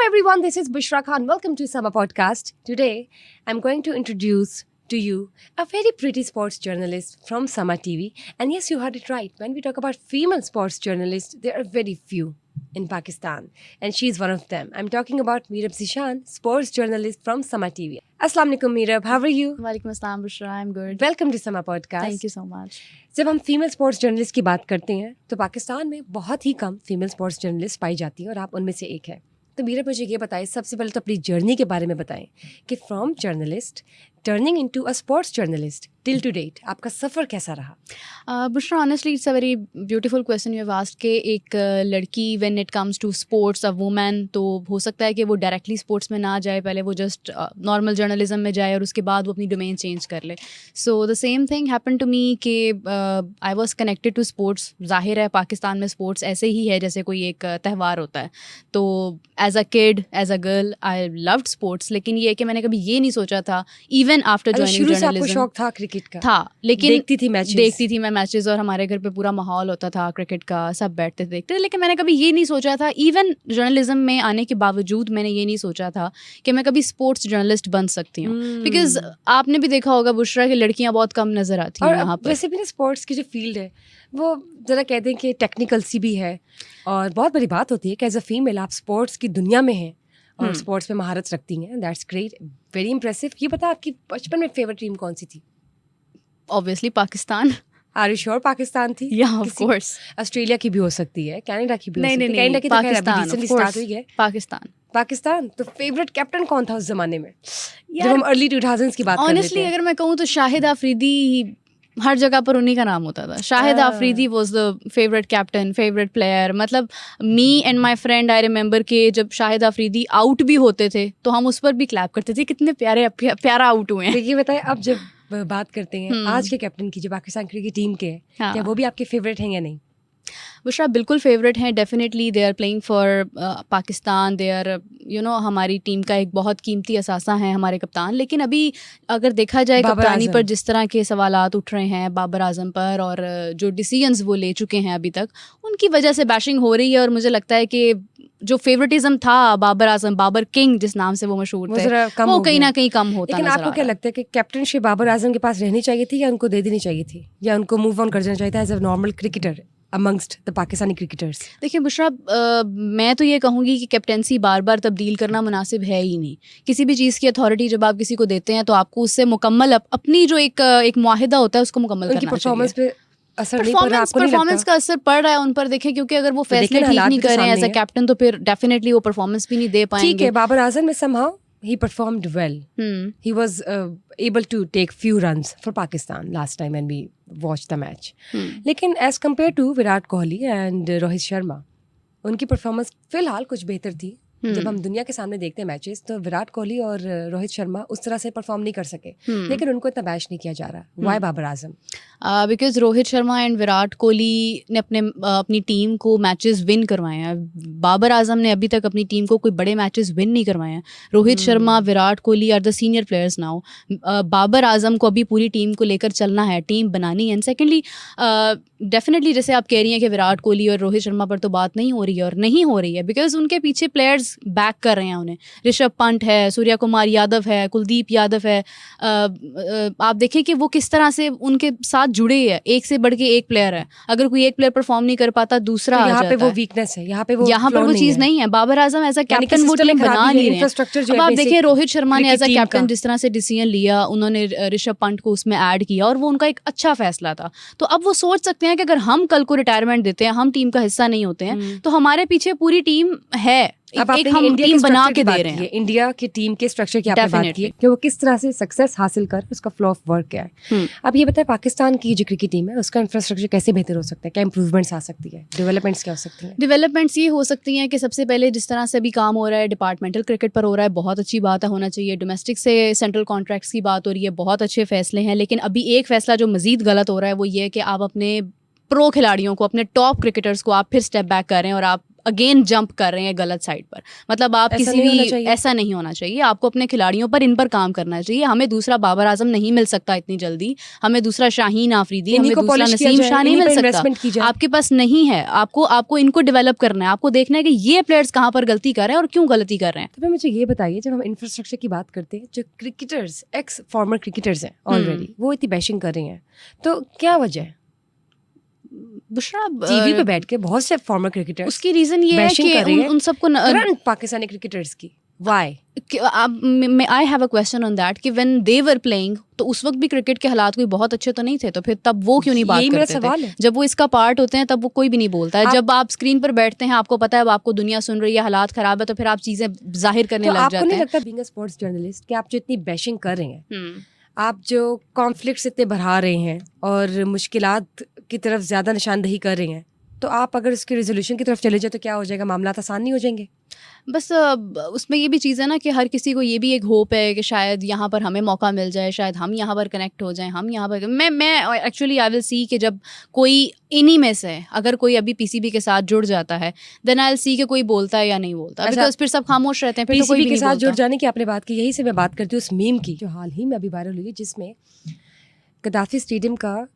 everyone, this is Bushra Khan. Welcome to Summer Podcast. Today, I'm going to introduce to you a very pretty sports journalist from Summer TV. And yes, you heard it right. When we talk about female sports journalists, there are very few in Pakistan. And she's one of them. I'm talking about Meerab Zishan, sports journalist from Summer TV. Assalamu alaikum Meerab, how are you? Walaikum assalam Bushra, I'm good. Welcome to Summer Podcast. Thank you so much. जब हम female sports journalist की बात करते हैं तो पाकिस्तान में बहुत ही कम female sports journalist पाई जाती हैं और आप उनमें से एक है. तो मेरा मुझे ये बताएं, सबसे पहले तो अपनी जर्नी के बारे में बताएं कि from journalist turning into a sports journalist till to date आपका सफ़र कैसा रहा? Bushra, honestly it's a very beautiful question you have asked कि एक लड़की when it comes to sports, a women, तो हो सकता है कि वो डायरेक्टली स्पोर्ट्स में ना जाए, पहले वो जस्ट नॉर्मल जर्नलिज्म में जाए और उसके बाद वो अपनी डोमेन चेंज कर ले. So the same thing happen to me कि I was connected to sports. जाहिर है पाकिस्तान में स्पोर्ट्स ऐसे ही है जैसे कोई एक त्यौहार होता है. तो as a kid, as a girl, I loved sports. लेकिन ये कि मैंने कभी ये नहीं सोचा था, इवन आफ्टर जॉइनिंग जर्नलिज्म. शौक था क्रिकेट का? था, लेकिन देखती थी मैं मैचेस और हमारे घर पे पूरा माहौल होता था क्रिकेट का, सब बैठते थे देखते. लेकिन मैंने कभी ये नहीं सोचा था, इवन जर्नलिज्म में आने के बावजूद मैंने ये नहीं सोचा था कि मैं कभी स्पोर्ट्स जर्नलिस्ट बन सकती हूँ. बिकॉज आपने भी देखा होगा बुशरा कि लड़कियाँ बहुत कम नजर आती हैं यहाँ पर. वैसे भी ना स्पोर्ट्स की जो फील्ड है वो जरा कहते हैं कि टेक्निकल सी भी है और बहुत बड़ी बात होती है कि एज अ फीमेल आप स्पोर्ट्स की दुनिया में हैं और स्पोर्ट्स में महारत रखती हैं. That's great, very impressive. ये बता, आपकी बचपन में फेवरेट टीम कौन सी थी? Obviously Pakistan. Are you sure Pakistan थी? या ऑफ कोर्स. ऑस्ट्रेलिया की भी हो सकती है, कनाडा की भी हो सकती है. नहीं, कनाडा की पाकिस्तान, तो स्टार्ट हुई है. पाकिस्तान. तो फेवरेट कैप्टन कौन था उस जमाने में जब हम अर्ली 2000s की बात कर रहे थे? ऑनेस्टली अगर मैं कहूँ तो शाहिद आफरीदी, हर जगह पर उन्हीं का नाम होता था. Shahid Afridi was the favourite captain, favourite player. मतलब me and my friend, I remember कि जब शाहिद आफरीदी आउट भी होते थे तो हम उस पर भी क्लैप करते थे, कितने प्यारा आउट हुए हैं. देखिए बताए, अब जब बात करते हैं आज के कैप्टन की जो पाकिस्तान क्रिकेट टीम के हैं, क्या वो भी आपके फेवरेट हैं या नहीं? बुशरा बिल्कुल फेवरेट हैं. Definitely they are playing for Pakistan. They are हमारी टीम का एक बहुत कीमती असासा है हमारे कप्तान. लेकिन अभी अगर देखा जाए कप्तानी पर जिस तरह के सवालात उठ रहे हैं बाबर आजम पर और जो डिसीजंस वो ले चुके हैं अभी तक, उनकी वजह से बैशिंग हो रही है. और मुझे लगता है कि जो फेवरेटिज्म था बाबर आजम, बाबर किंग जिस नाम से वो मशहूर थे, वो कहीं ना कहीं कम होता. लेकिन आपको क्या लगता है कि कैप्टनशिप बाबर आजम के पास रहनी चाहिए थी या उनको दे देनी चाहिए थी, या उनको मूव ऑन कर जाना चाहिए था as a normal cricketer amongst the Pakistani cricketers? देखिए बुशरा, मैं तो ये कहूँगी कि कैप्टेंसी बार बार तब्दील करना मुनासिब है ही नहीं. किसी भी चीज़ की अथॉरिटी जब आप किसी को देते हैं तो आपको उससे मुकम्मल अपनी जो एक मुआहिदा होता है उसको मुकम्मल करना चाहिए. परफॉर्मेंस पे असर नहीं पड़ रहा? परफॉर्मेंस का असर पड़ रहा है उन पर. देखें, क्योंकि अगर वो फैसले ठीक नहीं कर रहे हैं एज अ कैप्टन तो फिर डेफिनेटली वो परफॉर्मेंस भी नहीं दे पाएंगे. ठीक है, बाबर आजम में somehow he performed well. He was able to take few runs for Pakistan last time when we watched the match. लेकिन as compared to Virat Kohli and Rohit Sharma, उनकी परफॉर्मेंस फिलहाल कुछ बेहतर थी. जब हम दुनिया के सामने देखते हैं मैचेस तो विराट कोहली और रोहित शर्मा उस तरह से परफॉर्म नहीं कर सके. लेकिन उनको इतना बैश नहीं किया जा रहा. Why Babar Azam? Because Rohit Sharma and Virat Kohli ने अपनी टीम को मैचेस विन करवाए हैं. बाबर आजम ने अभी तक अपनी टीम को कोई बड़े मैचेस विन नहीं करवाए हैं. Rohit Sharma, Virat Kohli are the senior players now. Babar Azam को अभी पूरी टीम को लेकर चलना है, टीम बनानी है. एंड सेकेंडली डेफिनेटली जैसे आप कह रही हैं कि विराट कोहली और रोहित शर्मा पर तो बात नहीं हो रही है, और नहीं हो रही है बिकॉज उनके पीछे प्लेयर्स बैक कर रहे हैं उन्हें. ऋषभ पंत है, सूर्या कुमार यादव है, कुलदीप यादव है. आप देखें कि वो किस तरह से उनके साथ जुड़े हैं. एक से बढ़ के एक प्लेयर है. अगर कोई एक प्लेयर परफॉर्म नहीं कर पाता, दूसरा यहाँ पे वो वीकनेस है, यहाँ पे वो चीज़ नहीं है. Babar Azam as a captain वो टीम बना नहीं रहे हैं. अब आप देखिए रोहित शर्मा ने एज अ कैप्टन जिस तरह से डिसीजन लिया, उन्होंने ऋषभ पंत को उसमें ऐड किया और वो उनका एक अच्छा फैसला था. तो अब वो सोच सकते हैं कि अगर हम कल को रिटायरमेंट देते हैं, हम टीम का हिस्सा नहीं होते हैं, तो हमारे पीछे पूरी टीम है. अब एक हम टीम बना के दे रहे हैं. इंडिया की टीम के स्ट्रक्चर की आपने बात की कि वो किस तरह से सक्सेस हासिल कर, उसका फ्लो ऑफ वर्क क्या है. अब ये बताएं, पाकिस्तान की जो क्रिकेट टीम है उसका इंफ्रास्ट्रक्चर कैसे बेहतर हो सकता है? क्या इंप्रूवमेंट्स आ सकती है? डेवलपमेंट्स क्या हो सकती हैं? डेवलपमेंट्स ये हो सकती हैं कि सबसे पहले जिस तरह से अभी काम हो रहा है डिपार्टमेंटल क्रिकेट पर हो रहा है, बहुत अच्छी बात है, होना चाहिए. डोमेस्टिक से सेंट्रल कॉन्ट्रैक्ट्स की बात हो रही है, बहुत अच्छे फैसले हैं. लेकिन अभी एक फैसला जो मजीद गलत हो रहा है वो ये है कि आप अपने प्रो खिलाड़ियों को, अपने टॉप क्रिकेटर्स को आप फिर स्टेप बैक कर रहे हैं और आप अगेन जंप कर रहे हैं गलत साइड पर। मतलब आप ऐसा किसी नहीं होना भी चाहिए। ऐसा नहीं होना चाहिए। आपको अपने खिलाड़ियों पर इन पर काम करना चाहिए। हमें दूसरा बाबर आजम नहीं मिल सकता इतनी जल्दी, हमें दूसरा शाहीन आफरीदी, इन्हीं हमें को दूसरा polish किया नसीम जाए, शाह नहीं इन्हीं मिल पे सकता। investment की जाए। आपके पास नहीं है, आपको इनको डेवलप करना है। आपको देखना है कि ये प्लेयर्स कहाँ पर गलती कर रहे हैं और क्यों गलती कर रहे हैं। तो फिर मुझे ये बताइए, जब हम इंफ्रास्ट्रक्चर की बात करते हैं, जो क्रिकेटर्स एक्स फॉर्मर क्रिकेटर्स हैं ऑलरेडी, वो इतनी बैशिंग कर रही हैं, तो क्या वजह है? बुशरा टीवी पे बैठ के बहुत से फॉर्मर क्रिकेटर्स उसकी रीजन ये है bashing कि कर रही है उन सबको करंट पाकिस्तानी क्रिकेटर्स की। Why? I have a question on that कि व्हेन दे वर प्लेइंग, तो उस वक्त भी क्रिकेट के हालात कोई बहुत अच्छे तो नहीं थे, तो फिर तब वो क्यों नहीं बात यही मेरा करते सवाल थे? है। जब वो इसका पार्ट होते हैं तब वो कोई भी नहीं बोलता है। जब आप स्क्रीन पर बैठते हैं, आपको पता है, अब आपको दुनिया सुन रही है, हालात खराब है, तो फिर आप चीजें जाहिर करने तो लग आपको जाते नहीं हैं। लगता बीइंग अ स्पोर्ट्स जर्नलिस्ट कि आप जो इतनी बैशिंग कर रहे हैं, हम्म। आप जो कॉन्फ्लिक्ट्स इतने बढ़ा रहे हैं और मुश्किलात की तरफ ज़्यादा निशानदही कर रहे हैं, तो आप अगर उसके रेजोल्यूशन की तरफ चले जाए तो क्या हो जाएगा? मामला आसान नहीं हो जाएंगे? बस उसमें ये भी चीज़ है ना कि हर किसी को ये भी एक होप है कि शायद यहाँ पर हमें मौका मिल जाए, शायद हम यहाँ पर कनेक्ट हो जाएं, हम यहाँ पर मैं एक्चुअली आई विल सी कि जब कोई इन्हीं में से अगर कोई अभी पीसीबी के साथ जुड़ जाता है, देन आई विल सी कि कोई बोलता है या नहीं बोलता। अच्छा, बिकॉज फिर सब खामोश रहते हैं, फिर तो कोई पीसीबी भी के नहीं साथ जुड़ बोलता। जाने की आपने बात की, यही से मैं बात करती हूँ उस मीम की जो हाल ही में अभी वायरल हुई है, जिसमें गद्दाफी स्टेडियम का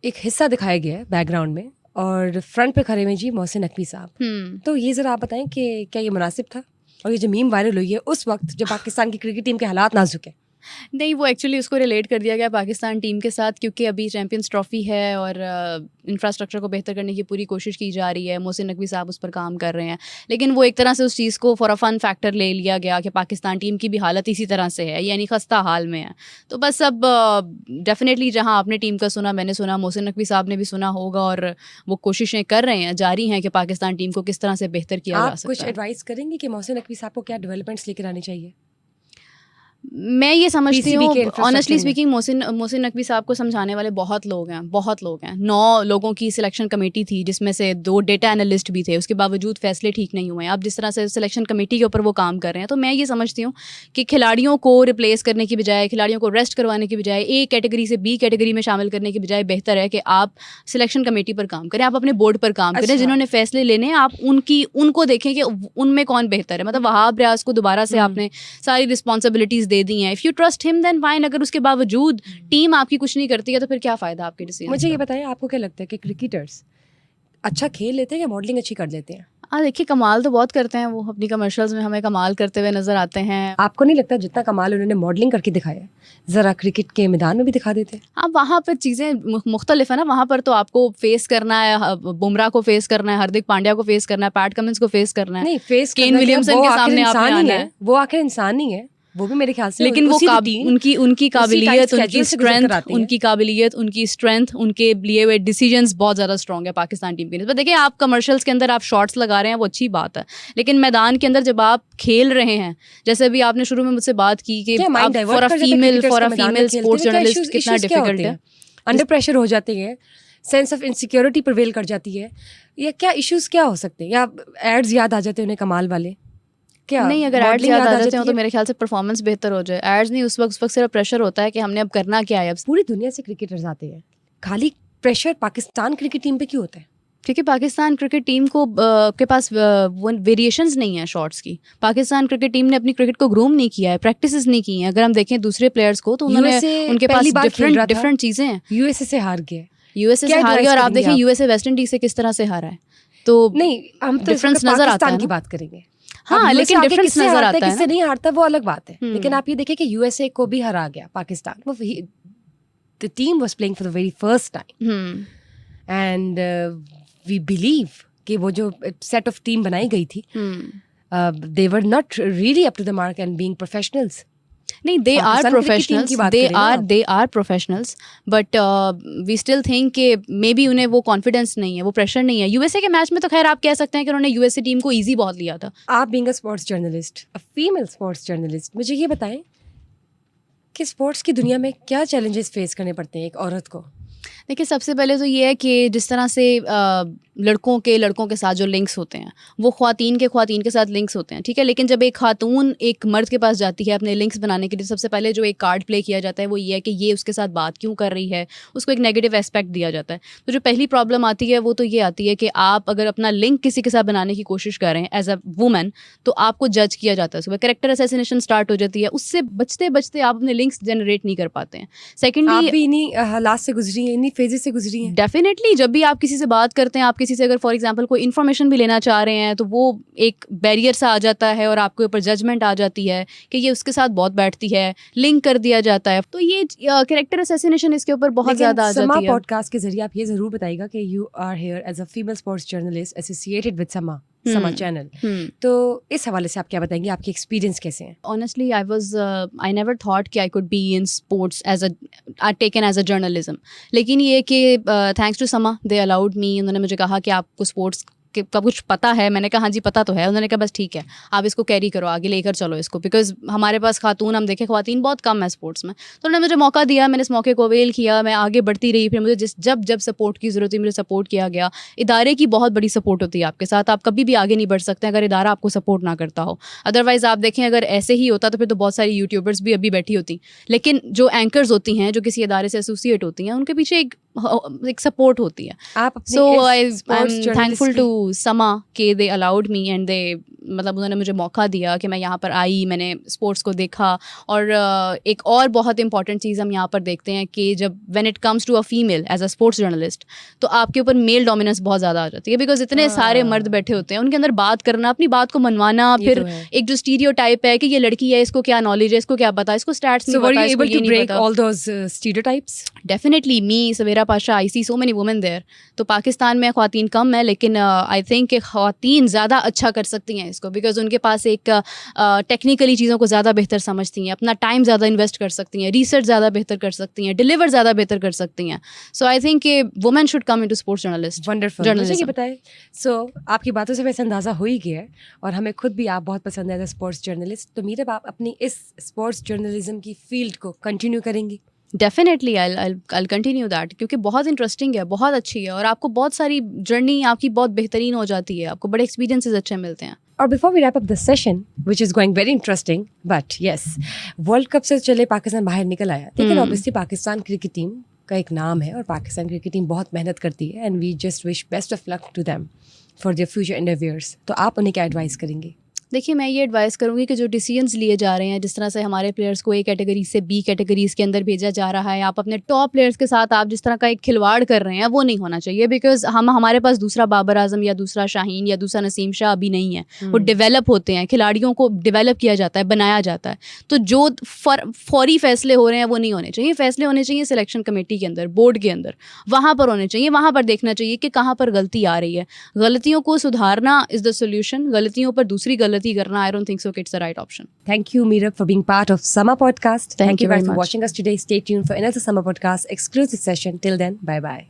एक हिस्सा दिखाया गया है बैकग्राउंड में और फ्रंट पे खड़े हुए जी मोहसिन नकवी साहब। तो ये ज़रा आप बताएं कि क्या ये मुनासिब था? और ये जो मीम वायरल हुई है उस वक्त जब पाकिस्तान की क्रिकेट टीम के हालात नाजुक है। नहीं, वो एक्चुअली उसको रिलेट कर दिया गया पाकिस्तान टीम के साथ, क्योंकि अभी चैंपियंस ट्रॉफी है और इंफ्रास्ट्रक्चर को बेहतर करने की पूरी कोशिश की जा रही है। मोहसिन नकवी साहब उस पर काम कर रहे हैं, लेकिन वो एक तरह से उस चीज़ को फॉर अ फन फैक्टर ले लिया गया कि पाकिस्तान टीम की भी हालत इसी तरह से है, यानी खस्ता हाल में है। तो बस अब डेफिनेटली जहाँ आपने टीम का सुना, मैंने सुना, मोहसिन नकवी साहब ने भी सुना होगा, और वो कोशिशें कर रहे हैं, जारी हैं कि पाकिस्तान टीम को किस तरह से बेहतर किया जा आप सकता कुछ है। एडवाइस करेंगे कि मोहसिन नकवी साहब को क्या डेवलपमेंट्स लेकर आनी चाहिए? मैं ये समझती PCB हूँ, के infrastructure ऑनेस्टली में। स्पीकिंग, मोहसिन नकवी साहब को समझाने वाले बहुत लोग हैं, बहुत लोग हैं। 9 लोगों की सिलेक्शन कमेटी थी, जिसमें से 2 डेटा एनालिस्ट भी थे, उसके बावजूद फैसले ठीक नहीं हुए हैं। अब जिस तरह से सिलेक्शन कमेटी के ऊपर वो काम कर रहे हैं, तो मैं ये समझती हूँ कि खिलाड़ियों को रिप्लेस करने की बजाय, खिलाड़ियों को रेस्ट करवाने की बजाय, ए कैटेगरी से बी कैटेगरी में शामिल करने की बजाय बेहतर है कि आप सिलेक्शन कमेटी पर काम करें, आप अपने बोर्ड पर काम करें, अच्छा। जिन्होंने फैसले लेने हैं, आप उनको देखें कि उनमें कौन बेहतर है। मतलब वहाब रियाज को दोबारा से आपने सारी रिस्पॉन्सिबिलिटीज दे दी हैं। If you trust him then fine. अगर उसके बावजूद टीम आपकी कुछ नहीं करती है, तो फिर क्या फायदा आपके डिसीजन? मुझे ये बताएं, आपको क्या लगता है कि क्रिकेटर्स अच्छा खेल लेते हैं या मॉडलिंग अच्छी कर लेते हैं? देखिए, कमाल तो बहुत करते हैं वो, अपनी कमर्शियल्स में हमें कमाल करते हुए नजर आते हैं। आपको नहीं लगता जितना कमाल उन्होंने मॉडलिंग करके दिखाया है, जरा क्रिकेट के मैदान में भी दिखा देते? अब वहाँ पर चीज़ें मुख्तलिफ है ना। वहाँ पर तो आपको फेस करना है, बुमराह को फेस करना है, हार्दिक पांड्या को फेस करना है, पैट कमिंस को फेस करना है, नहीं, फेस केन विलियमसन के सामने आपने आना है। वो आखिर इंसान ही है, वो भी मेरे ख्याल से लेकिन वो उनकी काबिलियत, उनकी स्ट्रेंथ, उनके लिए हुए डिसीजंस बहुत ज़्यादा स्ट्रॉन्ग है पाकिस्तान टीम के लिए। देखिए, आप कमर्शियल्स के अंदर आप शॉट्स लगा रहे हैं, वो अच्छी बात है, लेकिन मैदान के अंदर जब आप खेल रहे हैं, जैसे अभी आपने शुरू में मुझसे बात की कि for a female sports journalist कितना डिफिकल्ट है। अंडर प्रेशर हो जाते हैं, सेंस ऑफ इनसिक्योरिटी प्रिवेल कर जाती है, या क्या इश्यूज क्या हो सकते हैं? या एड्स याद आ जाते हैं उन्हें कमाल वाले? क्या नहीं, अगर एड्स याद आ जाते हो तो मेरे ख्याल से परफॉर्मेंस बेहतर हो जाए। एड्स नहीं, उस वक्त सिर्फ प्रेशर होता है कि हमने अब करना क्या है। अब पूरी दुनिया से क्रिकेटर्स आते हैं, खाली प्रेशर पाकिस्तान क्रिकेट टीम पे क्यों होता है? क्योंकि पाकिस्तान क्रिकेट टीम को के पास वेरिएशंस नहीं है शॉट्स की। पाकिस्तान क्रिकेट टीम ने अपनी क्रिकेट को ग्रूम नहीं किया है, प्रैक्टिसेस नहीं की हैं। अगर हम देखें दूसरे प्लेयर्स को, तो उनके पास डिफरेंट चीज़ें हैं। यूएसए से हार गया, यूएसए से हार गया, और आप देखें यूएसए वेस्ट इंडीज से किस तरह से हारा है। तो नहीं, हम तो डिफरेंस नजर आता है की बात करेंगे। हाँ, लेकिन डिफरेंस नजर आता है। किससे नहीं हारता वो अलग बात है, लेकिन आप ये देखें कि यूएसए को भी हरा गया पाकिस्तान। वो the team was playing for the very first time, and we believe कि वो जो सेट ऑफ टीम बनाई गई थी, they were not really up to the mark and being professionals. नहीं, they are professionals, but we still think कि may be उन्हें वो कॉन्फिडेंस नहीं है, वो प्रेशर नहीं है। यूएसए के मैच में तो खैर आप कह सकते हैं कि उन्होंने यूएसए टीम को इजी बहुत लिया था। आप being a sports journalist, a female sports journalist, मुझे ये बताएं कि स्पोर्ट्स की दुनिया में क्या चैलेंजेस फेस करने पड़ते हैं एक औरत को? देखिए, सबसे पहले तो ये है कि जिस तरह से लड़कों के साथ जो लिंक्स होते हैं वो ख्वातीन के साथ लिंक्स होते हैं, ठीक है। लेकिन जब एक खातून एक मर्द के पास जाती है अपने लिंक्स बनाने के लिए, सबसे पहले जो एक कार्ड प्ले किया जाता है वो ये है कि ये उसके साथ बात क्यों कर रही है, उसको एक नेगेटिव एस्पेक्ट दिया जाता है। तो जो पहली प्रॉब्लम आती है वो तो ये आती है कि आप अगर अपना लिंक किसी के साथ बनाने की कोशिश कर रहे हैं एज अ वुमन, तो आपको जज किया जाता है, सुबह कैरेक्टर असैसिनेशन स्टार्ट हो जाती है। उससे बचते बचते आप अपने लिंक्स जनरेट नहीं कर पाते हैं। आप सेकेंडली, भी इन्हीं हालात से गुजरी हैं, इन्हीं फेजेस से गुजरी हैं। डेफिनेटली जब भी आप किसी से बात करते हैं, आप किसी से अगर फॉर एग्जांपल कोई इन्फॉर्मेशन भी लेना चाह रहे हैं, तो वो एक बैरियर सा आ जाता है और आपके ऊपर जजमेंट आ जाती है कि ये उसके साथ बहुत बैठती है, लिंक कर दिया जाता है। तो ये कैरेक्टर असैसिनेशन इसके ऊपर बहुत ज़्यादा आ समा जाती है। पॉडकास्ट के जरिए आप ये जरूर बताइएगा कि you are here as a female sports journalist associated with Samaa channel. तो इस हवाले से आप क्या बताएंगे, आपके एक्सपीरियंस कैसे हैं? Honestly, I never thought कि I could be in sports taken as a journalism. लेकिन ये कि thanks to Sama, they allowed me, उन्होंने मुझे कहा कि आपको स्पोर्ट्स का कुछ पता है। मैंने कहा हाँ जी पता तो है। उन्होंने कहा बस ठीक है, आप इसको कैरी करो, आगे लेकर चलो इसको, बिकॉज हमारे पास खातून, हम देखें ख्वातीन बहुत कम है स्पोर्ट्स में। तो उन्होंने मुझे मौका दिया, मैंने इस मौके को अवेल किया, मैं आगे बढ़ती रही। फिर मुझे जब सपोर्ट की ज़रूरत थी मुझे सपोर्ट किया गया। इदारे की बहुत बड़ी सपोर्ट होती है आपके साथ, आप कभी भी आगे नहीं बढ़ सकते अगर इदारा आपको सपोर्ट ना करता हो। अदरवाइज़ आप देखें अगर ऐसे ही होता तो फिर तो बहुत सारी यूट्यूबर्स भी अभी बैठी होती। लेकिन जो एंकर्स होती हैं, जो किसी इदारे से एसोसिएट होती हैं, उनके पीछे एक सपोर्ट होती है। आप अपनी सो इस I am sports journalist thankful की- टू समा के they allowed me and they, मतलब उन्होंने मुझे मौका दिया कि मैं यहाँ पर आई, मैंने स्पोर्ट्स को देखा। और एक और बहुत इंपॉर्टेंट चीज़ हम यहाँ पर देखते हैं कि जब when it comes to a female as a sports journalist, तो आपके ऊपर मेल डोमिनेंस बहुत ज़्यादा आ जाती है, बिकॉज इतने सारे मर्द बैठे होते हैं, उनके अंदर बात करना, अपनी बात को मनवाना, ये फिर तो है। एक जो स्टीरियोटाइप है कि ये लड़की है, इसको क्या नॉलेज है, इसको क्या पता, इसको स्टैट्स So नहीं were पता, you इसको able ये to नहीं break पता। all those stereotypes? Definitely me, Savera Pasha, I see so many women there. तो पाकिस्तान में ख्वातीन कम है, लेकिन आई थिंक कि ख्वातीन ज़्यादा अच्छा कर सकती हैं इसको, बिकॉज उनके पास एक टेक्निकली चीज़ों को ज़्यादा बेहतर समझती हैं, अपना टाइम ज़्यादा इन्वेस्ट कर सकती हैं, रिसर्च ज़्यादा बेहतर कर सकती हैं, डिलीवर ज़्यादा बेहतर कर सकती हैं। सो आई थिंक कि women should come into sports journalist. Wonderful. मुझे ये बताएं, सो आपकी बातों से वैसे अंदाज़ा हो ही गया है और हमें खुद भी आप बहुत पसंद है एज अ स्पोर्ट्स जर्नलिस्ट। तो मीरब, आप अपनी इस स्पोर्ट्स जर्नलिज्म की फील्ड को कंटिन्यू करेंगी? डेफिनेटली I'll कंटिन्यू दैट, क्योंकि बहुत इंटरेस्टिंग है, बहुत अच्छी है, और आपको बहुत सारी जर्नी आपकी बहुत बेहतरीन हो जाती है, आपको बड़े एक्सपीरियंसेस अच्छे मिलते हैं। और before we wrap up the session which is going very interesting, but yes, world cup से चले पाकिस्तान बाहर निकल आया, लेकिन ऑब्वियसली पाकिस्तान क्रिकेट टीम का एक नाम है और पाकिस्तान क्रिकेट टीम बहुत मेहनत करती है and we just wish best of luck to them for their future endeavours. तो आप उन्हें क्या एडवाइस करेंगे? देखिए, मैं ये एडवाइस करूँगी कि जो डिसीजंस लिए जा रहे हैं, जिस तरह से हमारे प्लेयर्स को ए कैटेगरी से बी कैटेगरीज़ के अंदर भेजा जा रहा है, आप अपने टॉप प्लेयर्स के साथ आप जिस तरह का एक खिलवाड़ कर रहे हैं, वो नहीं होना चाहिए। बिकॉज हमारे पास दूसरा बाबर आजम या दूसरा शाहीन या दूसरा नसीम शाह अभी नहीं है। वो डेवलप होते हैं, खिलाड़ियों को डेवलप किया जाता है, बनाया जाता है। तो जो फौरी फैसले हो रहे हैं वो नहीं होने चाहिए। फैसले होने चाहिए सिलेक्शन कमेटी के अंदर, बोर्ड के अंदर, वहाँ पर होने चाहिए। वहाँ पर देखना चाहिए कि कहाँ पर गलती आ रही है। गलतियों को सुधारना इज़ द सोल्यूशन, गलतियों पर दूसरी गलती करना, I don't think so it's the right option. Thank you, Meerab, for being part of Summer Podcast. Thank you guys very for much. watching us today. Stay tuned for another Summer Podcast exclusive session. Till then, bye bye.